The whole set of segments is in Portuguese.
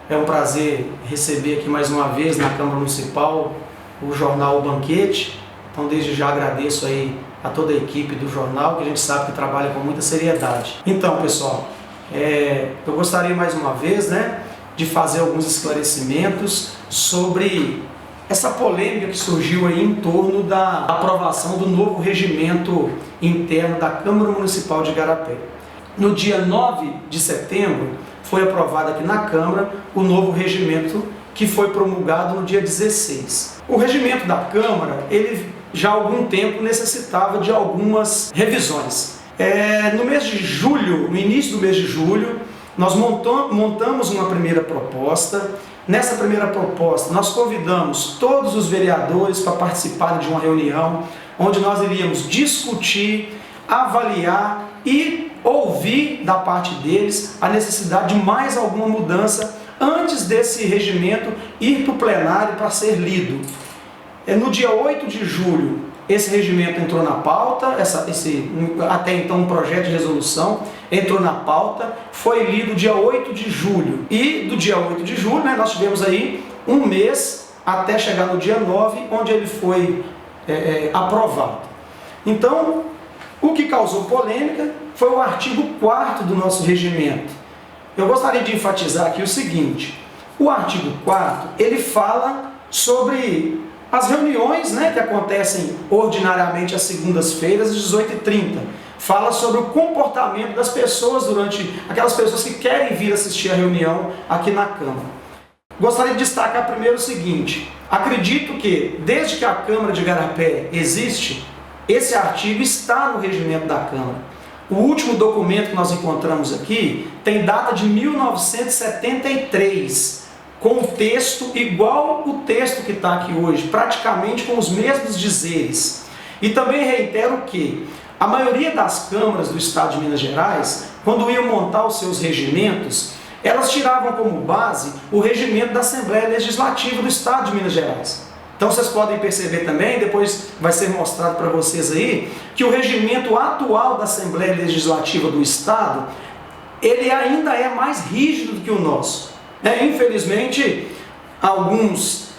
É um prazer receber aqui mais uma vez na Câmara Municipal o jornal O Banquete. Então desde já agradeço aí a toda a equipe do jornal, que a gente sabe que trabalha com muita seriedade. Então pessoal, eu gostaria mais uma vez, de fazer alguns esclarecimentos sobre essa polêmica que surgiu aí em torno da aprovação do novo regimento interno da Câmara Municipal de Igarapé. No dia 9 de setembro foi aprovado aqui na Câmara o novo regimento que foi promulgado no dia 16. O regimento da Câmara, ele já há algum tempo necessitava de algumas revisões. No mês de julho, no início do mês de julho, nós montamos uma primeira proposta. Nessa primeira proposta, nós convidamos todos os vereadores para participarem de uma reunião, onde nós iríamos discutir, avaliar e ouvir da parte deles a necessidade de mais alguma mudança antes desse regimento ir para o plenário para ser lido. No dia 8 de julho, esse regimento entrou na pauta, até então um projeto de resolução entrou na pauta, foi lido dia 8 de julho. E do dia 8 de julho, nós tivemos aí um mês até chegar no dia 9, onde ele foi aprovado. Então, o que causou polêmica foi o artigo 4º do nosso regimento. Eu gostaria de enfatizar aqui o seguinte: o artigo 4º, ele fala sobre as reuniões que acontecem ordinariamente às segundas-feiras, às 18h30. Fala sobre o comportamento das pessoas aquelas pessoas que querem vir assistir a reunião aqui na Câmara. Gostaria de destacar primeiro o seguinte: acredito que, desde que a Câmara de Igarapé existe, esse artigo está no regimento da Câmara. O último documento que nós encontramos aqui tem data de 1973, com um texto igual o texto que está aqui hoje, praticamente com os mesmos dizeres. E também reitero que a maioria das câmaras do Estado de Minas Gerais, quando iam montar os seus regimentos, elas tiravam como base o regimento da Assembleia Legislativa do Estado de Minas Gerais. Então vocês podem perceber também, depois vai ser mostrado para vocês aí, que o regimento atual da Assembleia Legislativa do Estado, ele ainda é mais rígido do que o nosso. Infelizmente, algumas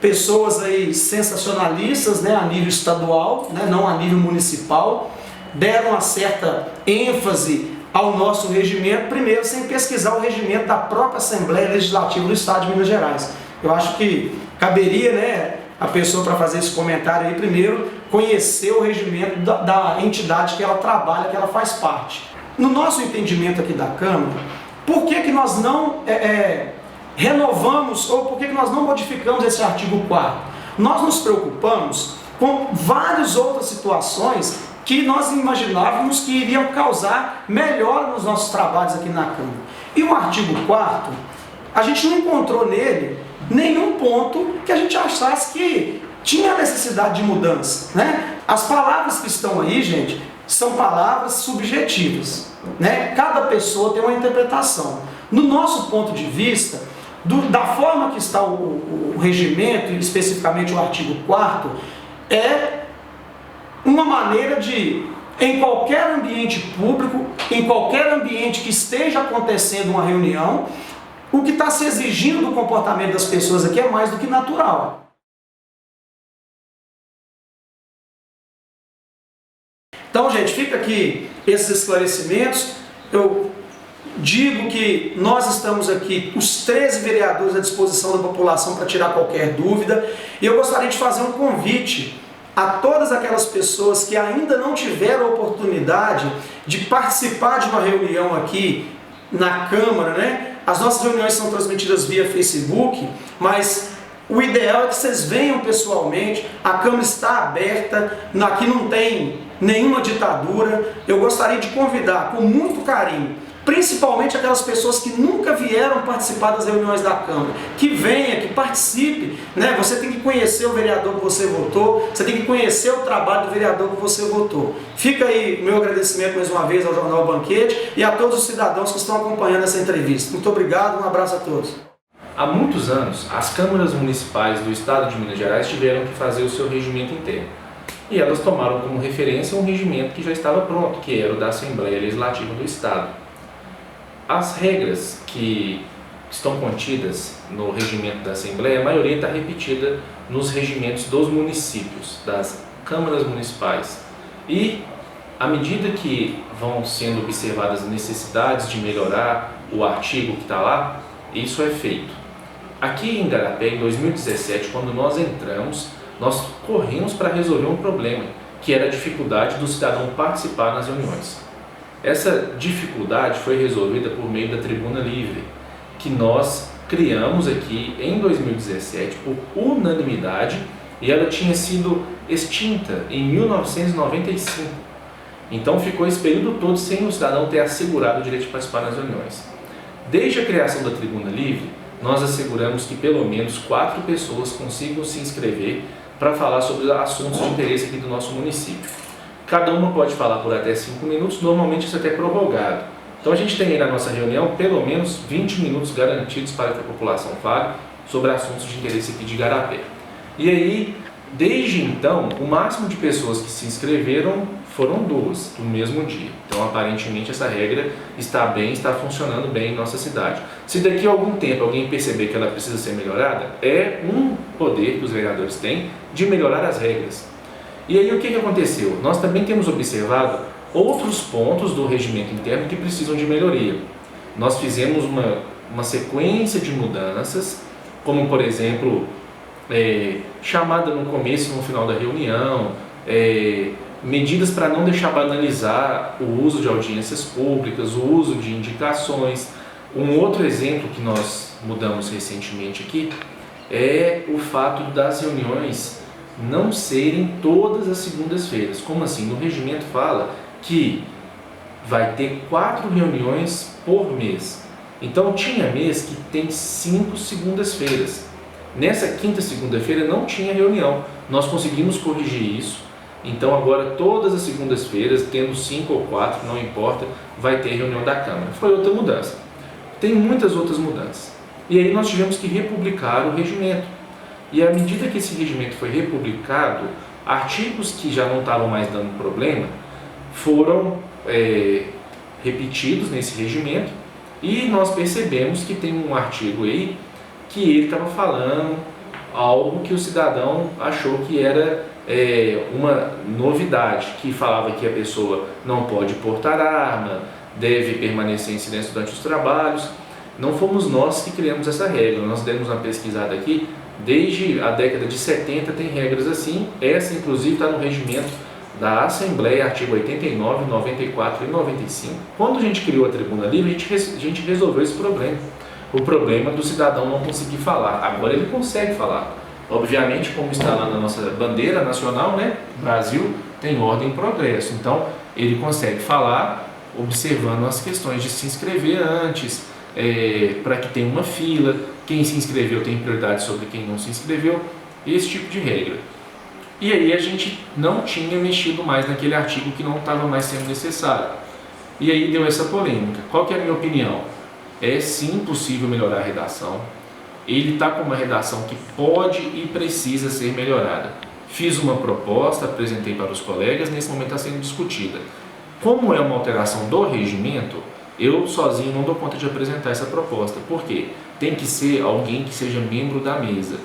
pessoas aí sensacionalistas, a nível estadual, não a nível municipal, deram uma certa ênfase ao nosso regimento, primeiro sem pesquisar o regimento da própria Assembleia Legislativa do Estado de Minas Gerais. Eu acho que caberia, a pessoa, para fazer esse comentário aí, primeiro conhecer o regimento da entidade que ela trabalha, que ela faz parte. No nosso entendimento aqui da Câmara, por que nós não renovamos ou por que nós não modificamos esse artigo 4º? Nós nos preocupamos com várias outras situações que nós imaginávamos que iriam causar melhora nos nossos trabalhos aqui na Câmara. E o artigo 4º, a gente não encontrou nele nenhum ponto que a gente achasse que tinha necessidade de mudança. As palavras que estão aí, gente, são palavras subjetivas. Cada pessoa tem uma interpretação. No nosso ponto de vista, da forma que está o regimento, especificamente o artigo 4º, é uma maneira de, em qualquer ambiente público, em qualquer ambiente que esteja acontecendo uma reunião, o que está se exigindo do comportamento das pessoas aqui é mais do que natural. Então, gente, fica aqui esses esclarecimentos. Eu digo que nós estamos aqui, os 13 vereadores, à disposição da população para tirar qualquer dúvida. E eu gostaria de fazer um convite a todas aquelas pessoas que ainda não tiveram a oportunidade de participar de uma reunião aqui na Câmara, As nossas reuniões são transmitidas via Facebook, mas o ideal é que vocês venham pessoalmente. A Câmara está aberta, aqui não tem nenhuma ditadura. Eu gostaria de convidar com muito carinho, principalmente aquelas pessoas que nunca vieram participar das reuniões da Câmara, que venha, que participe, Você tem que conhecer o vereador que você votou, você tem que conhecer o trabalho do vereador que você votou. Fica aí o meu agradecimento mais uma vez ao Jornal Banquete e a todos os cidadãos que estão acompanhando essa entrevista. Muito obrigado, um abraço a todos. Há muitos anos, as câmaras municipais do Estado de Minas Gerais tiveram que fazer o seu regimento interno. E elas tomaram como referência um regimento que já estava pronto, que era o da Assembleia Legislativa do Estado. As regras que que estão contidas no regimento da Assembleia, a maioria está repetida nos regimentos dos municípios, das câmaras municipais. E, à medida que vão sendo observadas as necessidades de melhorar o artigo que está lá, isso é feito. Aqui em Igarapé, em 2017, quando nós entramos, nós corremos para resolver um problema, que era a dificuldade do cidadão participar nas reuniões. Essa dificuldade foi resolvida por meio da Tribuna Livre, que nós criamos aqui em 2017 por unanimidade, e ela tinha sido extinta em 1995. Então ficou esse período todo sem o cidadão ter assegurado o direito de participar nas reuniões. Desde a criação da Tribuna Livre, nós asseguramos que pelo menos 4 pessoas consigam se inscrever para falar sobre assuntos de interesse aqui do nosso município. Cada uma pode falar por até 5 minutos, normalmente isso é até prorrogado. Então a gente tem aí na nossa reunião pelo menos 20 minutos garantidos para que a população fale sobre assuntos de interesse aqui de Igarapé. E aí, desde então, o máximo de pessoas que se inscreveram foram 2 no mesmo dia. Então aparentemente essa regra está funcionando bem em nossa cidade. Se daqui a algum tempo alguém perceber que ela precisa ser melhorada, é um poder que os vereadores têm de melhorar as regras. E aí o que aconteceu? Nós também temos observado outros pontos do regimento interno que precisam de melhoria. Nós fizemos uma sequência de mudanças, como por exemplo, chamada no começo e no final da reunião, medidas para não deixar banalizar o uso de audiências públicas, o uso de indicações. Um outro exemplo que nós mudamos recentemente aqui é o fato das reuniões não serem todas as segundas-feiras. Como assim? No regimento fala que vai ter 4 reuniões por mês. Então tinha mês que tem 5 segundas-feiras. Nessa quinta segunda-feira não tinha reunião. Nós conseguimos corrigir isso. Então agora todas as segundas-feiras, tendo 5 ou 4, não importa, vai ter reunião da Câmara. Foi outra mudança. Tem muitas outras mudanças. E aí nós tivemos que republicar o regimento. E à medida que esse regimento foi republicado, artigos que já não estavam mais dando problema foram repetidos nesse regimento, e nós percebemos que tem um artigo aí que ele estava falando algo que o cidadão achou que era uma novidade, que falava que a pessoa não pode portar arma, deve permanecer em silêncio durante os trabalhos. Não fomos nós que criamos essa regra, nós demos uma pesquisada aqui, desde a década de 70 tem regras assim, essa inclusive está no regimento da Assembleia, artigo 89, 94 e 95. Quando a gente criou a Tribuna Livre, a gente resolveu esse problema. O problema do cidadão não conseguir falar. Agora ele consegue falar. Obviamente, como está lá na nossa bandeira nacional, né? Brasil tem ordem e progresso. Então, ele consegue falar observando as questões de se inscrever antes, para que tenha uma fila, quem se inscreveu tem prioridade sobre quem não se inscreveu, esse tipo de regra. E aí a gente não tinha mexido mais naquele artigo que não estava mais sendo necessário. E aí deu essa polêmica. Qual que é a minha opinião? É sim possível melhorar a redação. Ele está com uma redação que pode e precisa ser melhorada. Fiz uma proposta, apresentei para os colegas, nesse momento está sendo discutida. Como é uma alteração do regimento, eu sozinho não dou conta de apresentar essa proposta. Por quê? Tem que ser alguém que seja membro da mesa.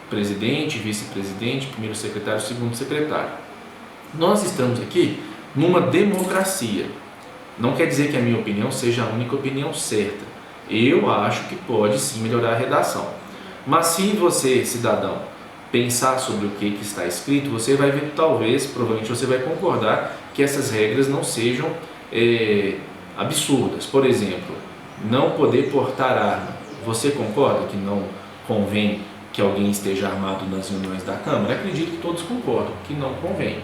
Presidente, vice-presidente, primeiro secretário, segundo secretário. Nós estamos aqui numa democracia. Não quer dizer que a minha opinião seja a única opinião certa. Eu acho que pode sim melhorar a redação. Mas se você, cidadão, pensar sobre o que está escrito, você vai ver, provavelmente você vai concordar que essas regras não sejam absurdas. Por exemplo, não poder portar arma. Você concorda que não convém que alguém esteja armado nas reuniões da Câmara? Acredito que todos concordam que não convém.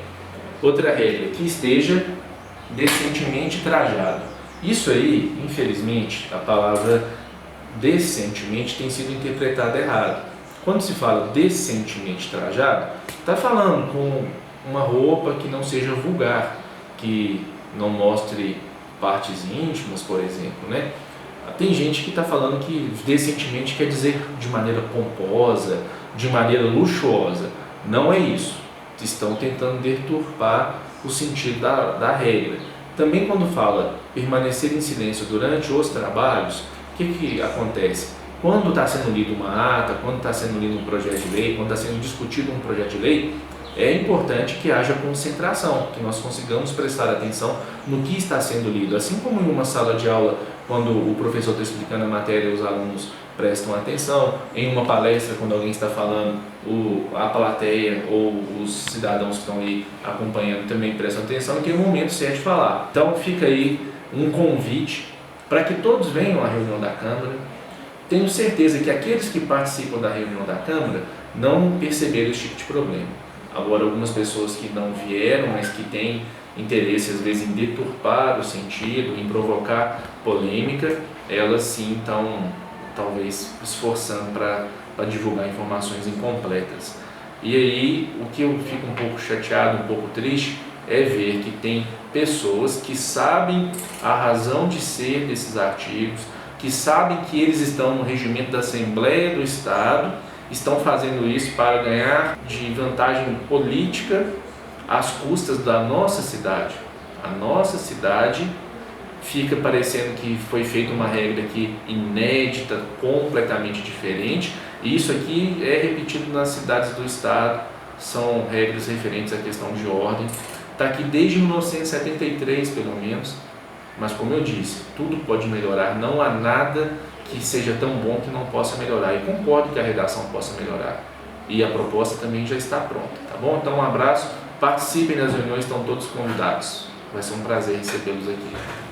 Outra regra, que esteja decentemente trajado. Isso aí, infelizmente, a palavra decentemente tem sido interpretada errado. Quando se fala decentemente trajado, está falando com uma roupa que não seja vulgar, que não mostre partes íntimas, por exemplo, né? Tem gente que está falando que decentemente quer dizer de maneira pomposa, de maneira luxuosa. Não é isso. Estão tentando deturpar o sentido da regra. Também quando fala permanecer em silêncio durante os trabalhos, que acontece? Quando está sendo lido uma ata, quando está sendo lido um projeto de lei, quando está sendo discutido um projeto de lei, é importante que haja concentração, que nós consigamos prestar atenção no que está sendo lido. Assim como em uma sala de aula, quando o professor está explicando a matéria, os alunos prestam atenção, em uma palestra, quando alguém está falando, a plateia ou os cidadãos que estão aí acompanhando também prestam atenção, naquele momento certo de falar. Então fica aí um convite para que todos venham à reunião da Câmara. Tenho certeza que aqueles que participam da reunião da Câmara não perceberam esse tipo de problema. Agora, algumas pessoas que não vieram, mas que têm interesse às vezes em deturpar o sentido, em provocar polêmica, elas sim estão talvez esforçando para divulgar informações incompletas. E aí, o que eu fico um pouco chateado, um pouco triste, é ver que tem pessoas que sabem a razão de ser desses artigos, que sabem que eles estão no regimento da Assembleia do Estado, estão fazendo isso para ganhar de vantagem política às custas da nossa cidade. A nossa cidade fica parecendo que foi feita uma regra aqui inédita, completamente diferente, e isso aqui é repetido nas cidades do Estado, são regras referentes à questão de ordem. Está aqui desde 1973, pelo menos, mas como eu disse, tudo pode melhorar, não há nada que seja tão bom que não possa melhorar, e concordo que a redação possa melhorar, e a proposta também já está pronta, tá bom? Então um abraço, participem das reuniões, estão todos convidados, vai ser um prazer recebê-los aqui.